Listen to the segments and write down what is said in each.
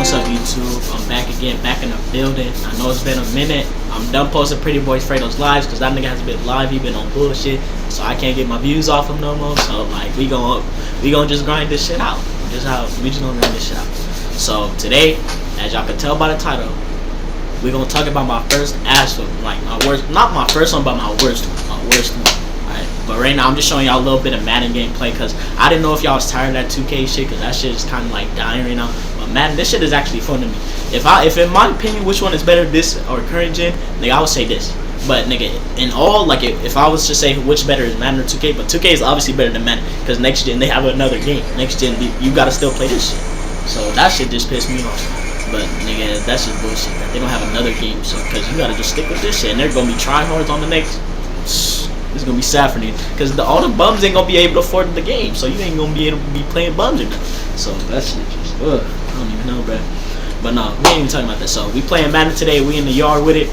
What's up, YouTube? I'm back again, back in the building. I know it's been a minute. I'm done posting Pretty Boy Fredo's lives because that nigga has been live. He been on bullshit, so I can't get my views off him no more. So like, we gonna just grind this shit out. We just gonna grind this shit out. So today, as y'all can tell by the title, we're gonna talk about my first ass whooping, like my worst, not my first one, but my worst one. Alright, but right now I'm just showing y'all a little bit of Madden gameplay because I didn't know if y'all was tired of that 2K shit because that shit is kind of like dying right now. But Madden, this shit is actually fun to me. If in my opinion, which one is better, this or current gen, nigga, I would say this. But nigga, in all, like if I was to say which better is Madden or 2K, but 2K is obviously better than Madden because next gen they have another game. Next gen you gotta still play this shit. So that shit just pissed me off. But nigga, that's just bullshit that they don't have another game. So because you gotta just stick with this shit, and they're gonna be tryhards on the next. It's gonna be sad for me because all the bums ain't gonna be able to afford the game, so you ain't gonna be able to be playing bums or nothing. So that shit just, I don't even know, bro. But no, we ain't even talking about that. So we playing Madden today. We in the yard with it.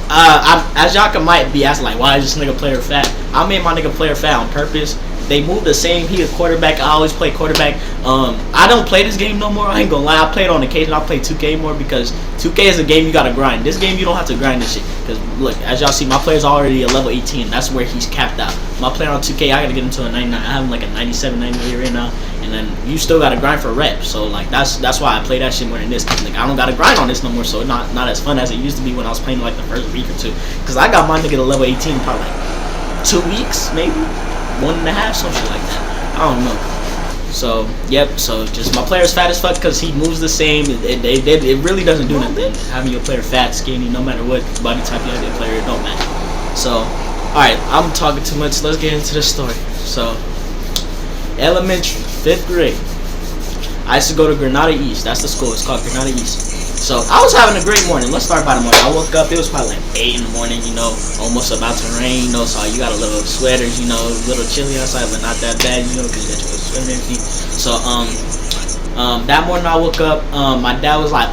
As y'all might be asking, like, why is this nigga player fat? I made my nigga player fat on purpose. They move the same. He a quarterback. I always play quarterback. I don't play this game no more. I ain't gonna lie. I play it on occasion. I play 2K more because 2K is a game you gotta grind. This game you don't have to grind this shit. Cause look, as y'all see, my player's already a level 18. That's where he's capped out. My player on 2K, I gotta get him to a 99. I have him like a 97, 98 right now. And then you still gotta grind for reps. So like that's why I play that shit more than this. Cause like I don't gotta grind on this no more. So it's not as fun as it used to be when I was playing like the first week or two. Cause I got my nigga to level 18 probably like 2 weeks maybe. 1.5, some shit like that. I don't know. So yep. So just my player's fat as fuck because he moves the same. It really doesn't do nothing. Having your player fat, skinny, no matter what body type you have, your player, it don't matter. So all right, I'm talking too much. Let's get into the story. So elementary, 5th grade. I used to go to Granada East. That's the school. It's called Granada East. So I was having a great morning. Let's start by the morning. I woke up. It was probably like 8 in the morning. You know, almost about to rain. You know, so you got a little sweaters. You know, a little chilly outside, but not that bad. You know, because you got your sweater and everything. So that morning I woke up. My dad was like,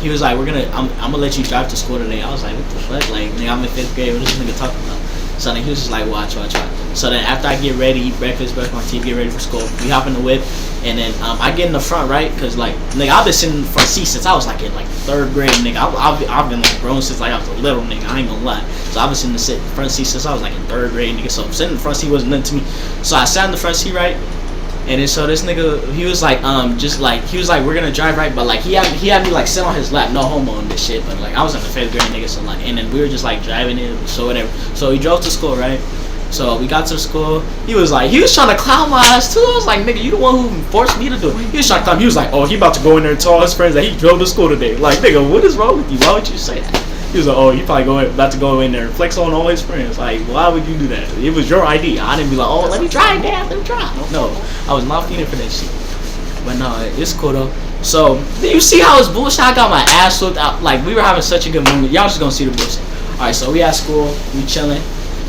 he was like, I'm gonna let you drive to school today. I was like, what the fuck? Like, nigga, I'm in 5th grade. What is this nigga talking about? So then he was just like, watch. So then after I get ready, eat breakfast, brush my teeth, get ready for school, we hop in the whip, and then I get in the front, right? Cause like, nigga, I've been sitting in the front seat since I was like in like 3rd grade, nigga. I've been like grown since like I was a little nigga. I ain't gonna lie. So I've been sitting in the front seat since I was like in 3rd grade, nigga. So sitting in the front seat wasn't nothing to me. So I sat in the front seat, right? And then so this nigga, he was like, he was like, we're gonna drive, right? But like he had me like sit on his lap, no homo on this shit. But like I was in the 5th grade, nigga. So like, and then we were just like driving it, so whatever. So we drove to school, right? So we got to school. He was trying to clown my ass too. I was like, nigga, you the one who forced me to do it. He was trying to clown. He was like, oh, he about to go in there and tell his friends that he drove to school today. Like, nigga, what is wrong with you? Why would you say that? He was like, oh, he probably about to go in there and flex on all his friends. Like, why would you do that? It was your idea. I didn't be like, oh, let me try it, Dad. Let me try it. No, I was not feeling for that shit. But no, it's cool though. So you see how it's bullshit? I got my ass whooped out. Like we were having such a good moment. Y'all just gonna see the bullshit. All right, so we at school, we chilling.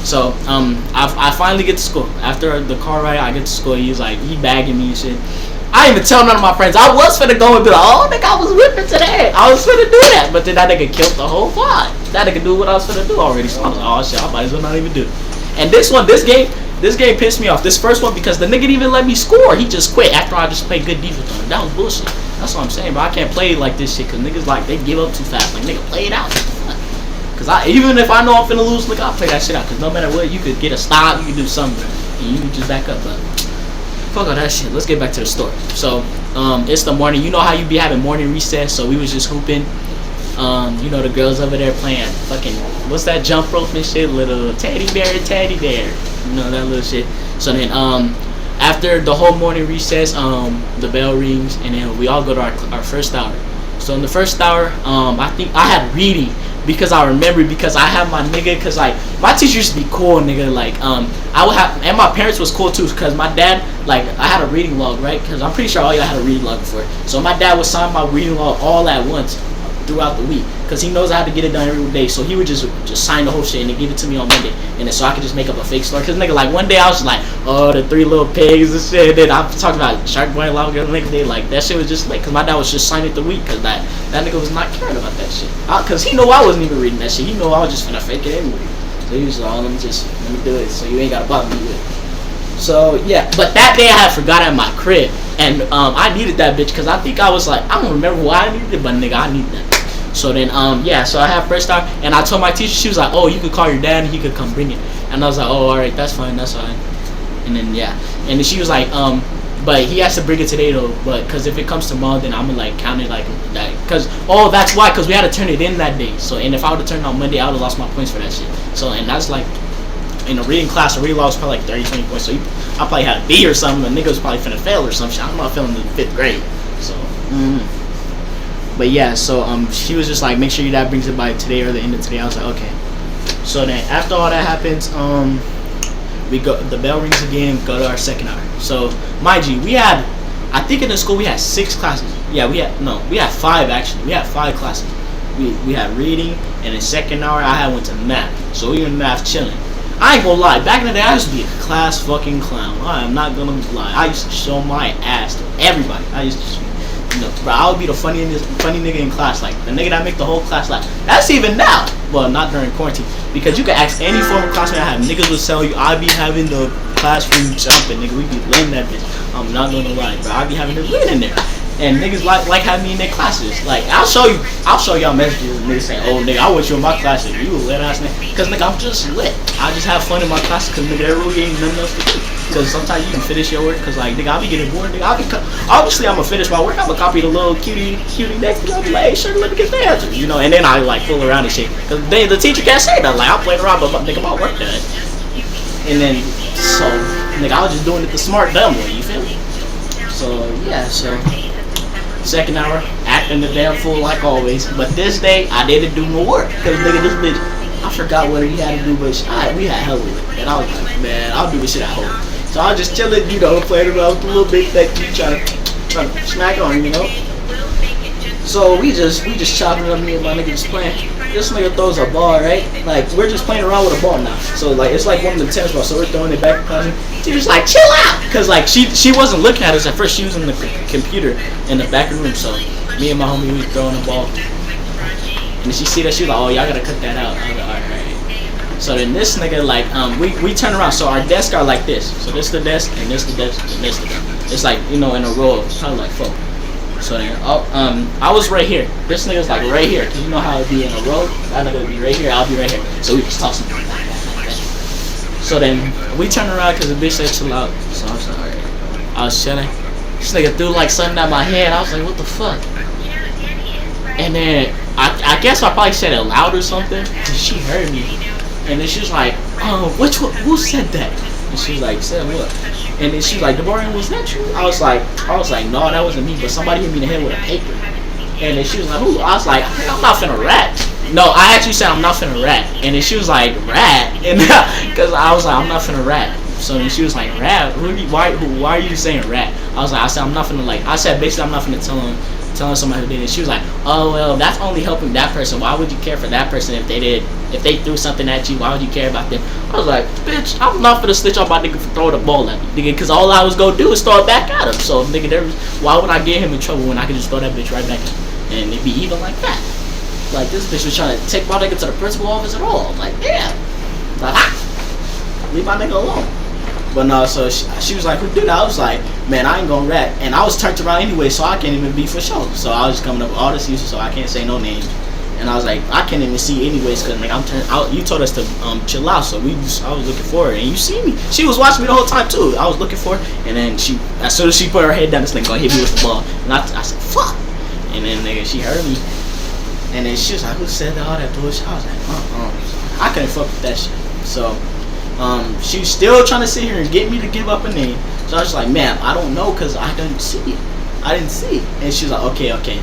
So I finally get to school. After the car ride, I get to school. He's like, he bagging me and shit. I didn't even tell none of my friends. I was finna go and be like, oh, nigga, I was whipping today. I was finna do that. But then that nigga killed the whole vibe. That nigga do what I was finna do already. So I was like, oh shit, I might as well not even do it. And this game pissed me off. This first one because the nigga didn't even let me score. He just quit after I just played good defense on him. That was bullshit. That's what I'm saying, bro. I can't play like this shit because niggas like they give up too fast. Like nigga, play it out. Cause even if I know I'm finna lose, look, I'll play that shit out. Cause no matter what, you could get a stop, you could do something, and you can just back up. But fuck all that shit. Let's get back to the story. So it's the morning. You know how you be having morning recess? So we was just hooping. You know the girls over there playing fucking what's that jump rope and shit? Little teddy bear. You know that little shit. So then after the whole morning recess, the bell rings and then we all go to our first hour. So in the first hour, I think I had reading. Because I remember, because I have my nigga, because like my teacher used to be cool, nigga. Like I would have, and my parents was cool too, because my dad, like I had a reading log, right? Because I'm pretty sure all y'all had a reading log before. So my dad would sign my reading log all at once throughout the week, because he knows I have to get it done every day. So he would just sign the whole shit and then give it to me on Monday, and then so I could just make up a fake story. Because nigga, like one day I was just like, oh, the 3 little pigs and shit. And then I'm talking about Shark Boy and Lava Girl. Nigga, they like that shit was just like, because my dad was just signing it the week, because that nigga was not caring about that shit. Because he knew I wasn't even reading that shit. He knew I was just finna fake it anyway. So he was like, oh, let me do it, so you ain't gotta bother me with it. So yeah, but that day I had forgot at my crib, and I needed that bitch because I think I was like, I don't remember why I needed it, but nigga, I needed that. So then yeah, so I had first hour, and I told my teacher, she was like, oh, you could call your dad and he could come bring it, and I was like, oh, all right, that's fine, that's fine. And then yeah, and then she was like, but he has to bring it today though, but because if it comes tomorrow, then I'm gonna like count it like that, because that's why, because we had to turn it in that day. So and if I would have turned it on Monday, I would have lost my points for that shit. So and that's like, in a reading class, a reading law was probably like 30, 20 points. So I probably had a B or something. And nigga was probably finna fail or some shit. I'm not failing in the 5th grade. So, but yeah. So she was just like, make sure your dad brings it by today or the end of today. I was like, okay. So then after all that happens, we go. The bell rings again. Go to our second hour. So mind you, we had, I think in the school we had 6 classes. Yeah, we had 5 actually. We had 5 classes. We had reading, and in second hour I went to math. So we were in math chilling. I ain't gonna lie, back in the day I used to be a class fucking clown. I am not gonna lie. I used to show my ass to everybody. I used to, bro, I would be the funny nigga in class, like the nigga that make the whole class laugh. That's even now. Well, not during quarantine, because you can ask any former classmate I have. Niggas will tell you I be having the classroom jumping, nigga. We be laying that bitch. I'm not gonna lie, bro. I be having it lit in there. And niggas like having me in their classes. Like I'll show y'all messages and niggas saying, oh nigga, I want you in my class. You a lit ass nigga. Cause nigga, I'm just lit. I just have fun in my classes cause nigga, there really ain't nothing else to do. Cause sometimes you can finish your work cause like nigga, I'll be getting bored. Nigga, obviously I'm gonna finish my work. I'm gonna copy the little cutie next to I'll be like, hey, sure, let me get the answer. And then I like fool around and shit. Cause the teacher can't say that. Like I'm playing around, but nigga, my work done. And then so nigga, I was just doing it the smart dumb way. You feel me? So yeah, so. Second hour, acting the damn fool like always. But this day, I didn't do no work. Because nigga, this bitch, I forgot what he had to do, but we had hell with it. And I was like, man, I'll do this shit at home. So I was just chilling, playing around with the little big that you trying to smack on, So we just chopping it up, me and my nigga just playing. This nigga throws a ball, right? Like, we're just playing around with a ball now. So, like, it's like one of the tennis balls. So we're throwing it back in classroom. She was like, chill out! Because, like, she wasn't looking at us at first. She was in the computer in the back of the room. So, me and my homie, we was throwing the ball. And she see that, she was like, oh, y'all gotta cut that out. I was like, alright. So then this nigga, like, we turn around. So our desks are like this. So this the desk, and this the desk, and this the desk. It's like, in a row of probably like 4. So then, I was right here. This nigga's like right here. Cause you know how it'd be in a row? That nigga would be right here, I'll be right here. So we just tossing like that. So then, we turned around cause the bitch said chill out. So I was like, alright. I was chilling. This nigga threw like something at my head. I was like, what the fuck? And then, I guess I probably said it loud or something. Cause she heard me. And then she was like, who said that? And she was like, said what? And then she was like, Deborah, was that you? I was like, no, that wasn't me, but somebody hit me in the head with a paper. And then she was like, who? I was like, I'm not finna rat. No, I actually said I'm not finna rat. And then she was like, rat? And because I was like, I'm not finna rat. So then she was like, rat? Why are you saying rat? I said I'm not finna basically I'm not finna telling somebody who did it. She was like, oh well, that's only helping that person. Why would you care for that person if they threw something at you? Why would you care about them? I was like, bitch, I'm not finna snitch on my nigga for throwing the ball at me, nigga, because all I was gonna do is throw it back at him. So nigga, why would I get him in trouble when I could just throw that bitch right back at him and it'd be even like that? Like this bitch was trying to take my nigga to the principal office at all. Like damn, like leave my nigga alone. But no, so she was like, who did that? I was like, man, I ain't gonna rat. And I was turned around anyway, so I can't even be for sure. So I was just coming up with all this uses, so I can't say no names. And I was like, I can't even see anyways, cause like I'm turned out. You told us to chill out, so I was looking for her, and you see me. She was watching me the whole time too. I was looking for her, and then as soon as she put her head down, this nigga gonna hit me with the ball, and I said, fuck. And then nigga, she heard me, and then she was like, who said all that bullshit? I was like, I couldn't fuck with that shit. So. She was still trying to sit here and get me to give up a name. So I was like, ma'am, I don't know because I didn't see it. And she was like, okay.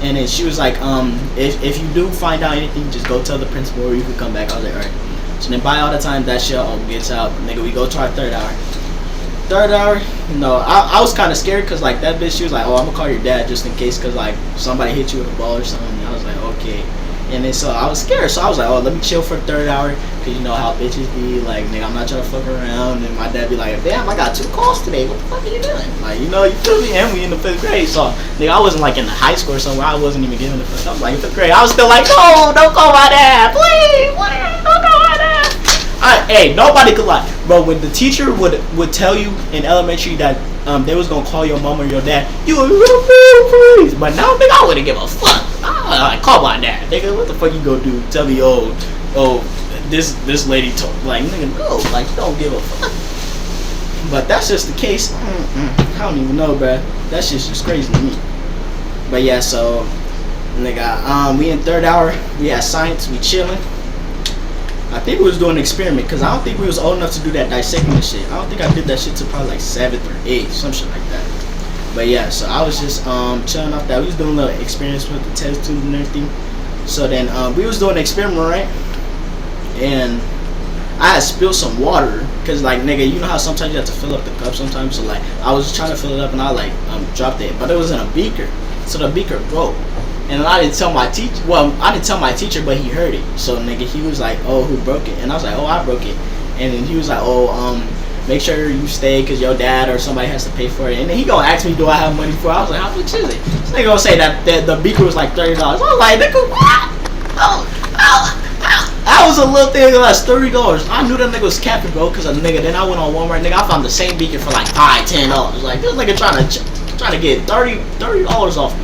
And then she was like, if you do find out anything, just go tell the principal or you can come back. I was like, alright. So then by all the time that shit gets out, nigga, we go to our third hour. I was kind of scared because like that bitch, she was like, oh, I'm gonna call your dad just in case because like somebody hit you with a ball or something. And I was like, okay. And then so I was scared, so I was like, oh, let me chill for the third hour, cause you know how bitches be, like, nigga, I'm not trying to fuck around, and my dad be like, damn, I got 2 calls today, what the fuck are you doing? Like, you feel me, and we in the 5th grade, so, nigga, I wasn't like in the high school or somewhere, I wasn't even giving the fuck, I was like in 5th grade, I was still like, no, don't call my dad, please, don't call my dad. Hey, nobody could lie, bro. When the teacher would tell you in elementary that they was gonna call your mom or your dad, you would please. But now, nigga, I wouldn't give a fuck. I call my dad, nigga. What the fuck you gonna do? Tell me, this lady told, like, nigga, no, like, don't give a fuck. But that's just the case. I don't even know, bro. That shit's just crazy to me. But yeah, so nigga, we in third hour. We had science. We chilling. I think we was doing an experiment because I don't think we was old enough to do that dissecting and shit. I don't think I did that shit till probably like 7th or 8th, some shit like that. But yeah, so I was just chilling off that. We was doing a little experience with the test tube and everything. So then we was doing an experiment, right? And I had spilled some water because, like, nigga, you know how sometimes you have to fill up the cup sometimes. So like, I was trying to fill it up and I like dropped it, but it was in a beaker. So the beaker broke. And I didn't tell my teacher. Well, I didn't tell my teacher, but he heard it. So nigga, he was like, "Oh, who broke it?" And I was like, "Oh, I broke it." And then he was like, "Oh, make sure you stay because your dad or somebody has to pay for it." And then he gonna ask me, "Do I have money for it?" I was like, "How much is it?" This nigga gonna say that the beaker was like $30. I was like, "Nigga, what?" That was a little thing that was $30. I knew that nigga was capping, bro. Cause nigga, then I went on Walmart, nigga. I found the same beaker for like $10. Like, this nigga trying to get $30 off me.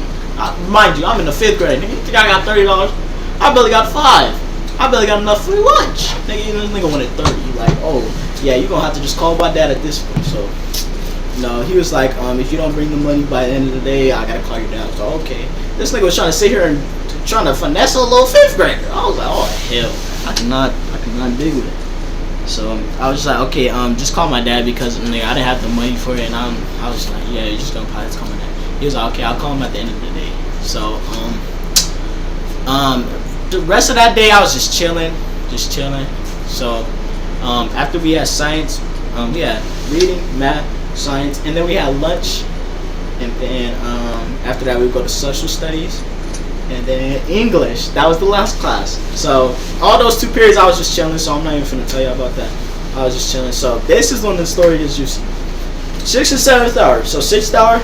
Mind you, I'm in the 5th grade. Nigga, you think I got $30? I barely got 5. I barely got enough for lunch. Nigga, this nigga wanted 30. Like, oh, yeah, you gonna have to just call my dad at this point. So, no, he was like, if you don't bring the money by the end of the day, I gotta call your dad. So, okay. This nigga was trying to sit here and trying to finesse a little 5th grader. I was like, oh hell, I cannot dig with it. So I was just like, okay, just call my dad because nigga, I didn't have the money for it, and I was like, yeah, you're just gonna probably call my dad. He was like, okay, I'll call him at the end of the day. So, the rest of that day I was just chilling. So, after we had science, we had reading, math, science, and then we had lunch. And then, after that we would go to social studies. And then English. That was the last class. So, all those 2 periods I was just chilling, so I'm not even finna tell you about that. I was just chilling. So, this is when the story gets juicy. 6th and 7th hour. So, 6th hour,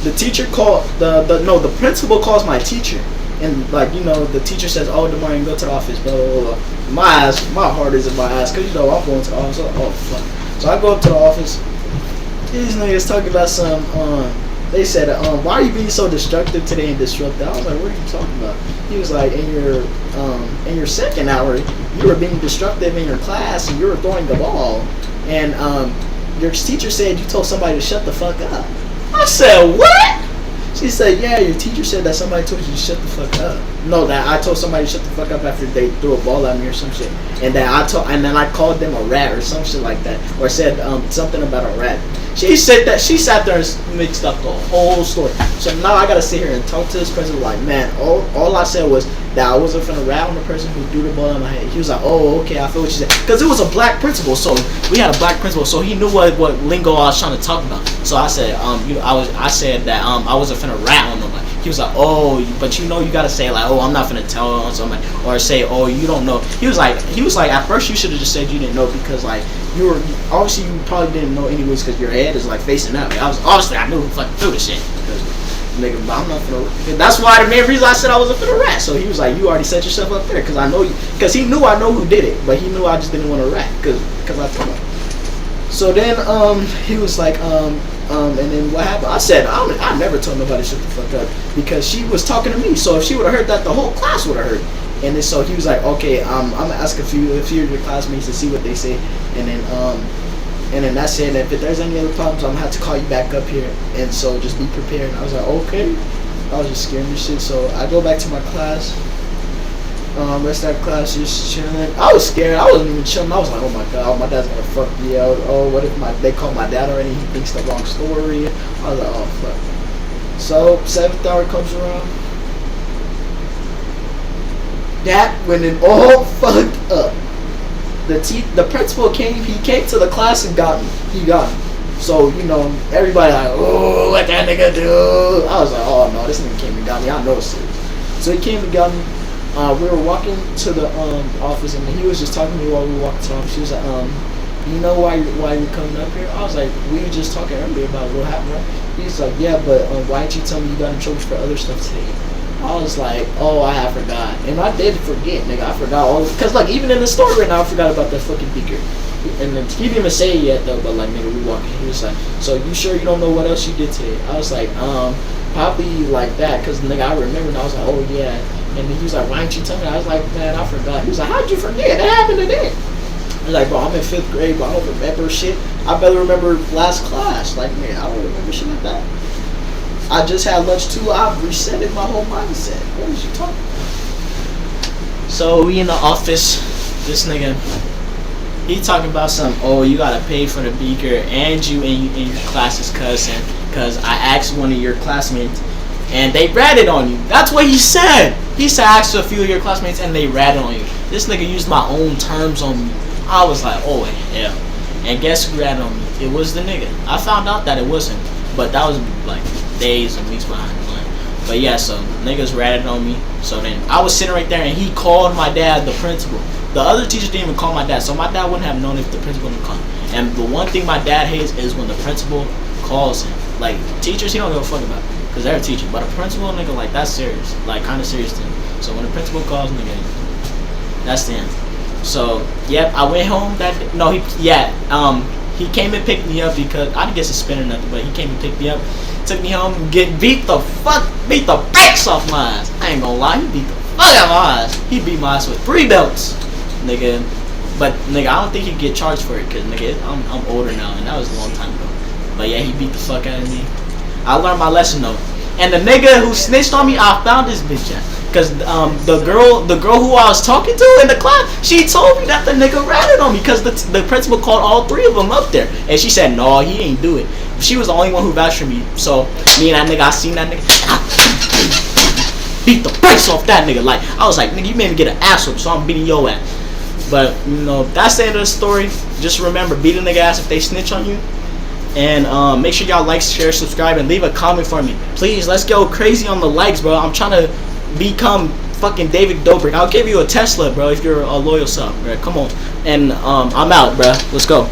the teacher called the principal calls my teacher, and like, you know, the teacher says, "Oh, tomorrow you can go to the office." Blah blah blah. My heart is in my ass because, you know, I'm going to the office. Oh fuck! So I go up to the office. These niggas talking about some. They said, "Why are you being so destructive today and disruptive?" I was like, "What are you talking about?" He was like, "In your 2nd hour, you were being destructive in your class and you were throwing the ball, and your teacher said you told somebody to shut the fuck up." I said, what? She said, yeah, your teacher said that somebody told you to shut the fuck up. No, that I told somebody to shut the fuck up after they threw a ball at me or some shit. And then I called them a rat or some shit like that. Or said something about a rat. She said that. She sat there and mixed up the whole story. So now I gotta sit here and talk to this person like, man, all I said was that I wasn't finna rat on the person who threw the ball in my head. He was like, oh, okay, I feel what you said. Because it was a black principal, so we had a black principal, so he knew what lingo I was trying to talk about. So I said, I said that I wasn't finna rat on nobody. He was like, oh, but you know, you gotta say like, oh, I'm not finna tell on somebody, or say, oh, you don't know. He was like, at first you should have just said you didn't know because like you probably didn't know anyways because your head is like facing that way. I knew who fucking threw the shit. Because, nigga, I'm not finna. That's why the main reason I said I wasn't finna rat. So he was like, you already set yourself up there because I know you. Because he knew I know who did it, but he knew I just didn't want to rat because I told him. So then he was like and then what happened? I said I never told nobody to shut the fuck up because she was talking to me. So if she would have heard that, the whole class would have heard. And then so he was like, okay, I'm gonna ask a few of your classmates to see what they say, and then that's it. If there's any other problems, I'm gonna have to call you back up here, and so just be prepared. And I was like, okay. I was just scared and shit. So I go back to my class. Rest of that class just chilling. I was scared. I wasn't even chilling. I was like, oh my god, my dad's gonna fuck me out. Oh, what if they call my dad already? He thinks the wrong story. I was like, oh fuck. So 7th hour comes around. That went in all fucked up. The principal came. He came to the class and got me. He got me. So, you know, everybody like, oh, what that nigga do? I was like, oh no, this nigga came and got me. I know it's serious. So he came and got me. We were walking to the office, and he was just talking to me while we were walking to the office. He was like, you know why you're coming up here? I was like, we were just talking earlier about what happened, right? He's like, yeah, but why didn't you tell me you got in trouble for other stuff today? I was like, oh, I forgot. And I did forget, nigga. I forgot all. Because, like, even in the story right now, I forgot about that fucking beaker. And then, he didn't even say it yet, though. But, like, nigga, we walking. He was like, so you sure you don't know what else you did today? I was like, probably like that. Because, nigga, I remember. And I was like, oh, yeah. And then he was like, why didn't you tell me? I was like, man, I forgot. He was like, how'd you forget? That happened today. I was like, bro, I'm in 5th grade, but I don't remember shit. I better remember last class. Like, man, I don't remember shit like that. I just had lunch too. I've resetted my whole mindset. What was you talking about? So we in the office. This nigga, he talking about something. Oh, you gotta pay for the beaker and you and your class's cousin, cause I asked one of your classmates and they ratted on you. That's what he said. He said I asked a few of your classmates and they ratted on you. This nigga used my own terms on me. I was like, oh hell. And guess who ratted on me? It was the nigga. I found out that it wasn't, but that was like days and weeks behind the line. But yeah, so niggas ratted on me. So then I was sitting right there and he called my dad, the principal. The other teachers didn't even call my dad, so my dad wouldn't have known if the principal didn't call him. And the one thing my dad hates is when the principal calls him. Like, teachers, he don't give a fuck about, because they're a teacher. But a principal, nigga, like, that's serious. Like, kind of serious to him. So when the principal calls, nigga, that's the end. So, yep, I went home that day. No, he came and picked me up because I didn't get suspended or nothing, but he came and picked me up, took me home, beat the brakes off my ass. I ain't gonna lie, he beat the fuck out of my ass. He beat my ass with 3 belts, nigga. But nigga, I don't think he'd get charged for it, cause nigga, I'm older now, and that was a long time ago. But yeah, he beat the fuck out of me. I learned my lesson though. And the nigga who snitched on me, I found this bitch at. Cause the girl who I was talking to in the class, she told me that the nigga ratted on me, cause the principal called all 3 of them up there, and she said no, he ain't do it. She was the only one who vouched for me. So me and that nigga, I seen that nigga, I beat the brakes off that nigga. Like, I was like, nigga, you made me get an ass whoop, so I'm beating your ass. But you know, that's the end of the story. Just remember, beat a nigga ass if they snitch on you. And make sure y'all like, share, subscribe, and leave a comment for me. Please, let's go crazy on the likes, bro. I'm trying to become fucking David Dobrik. I'll give you a Tesla, bro, if you're a loyal sub, bro. Come on. And I'm out, bro. Let's go.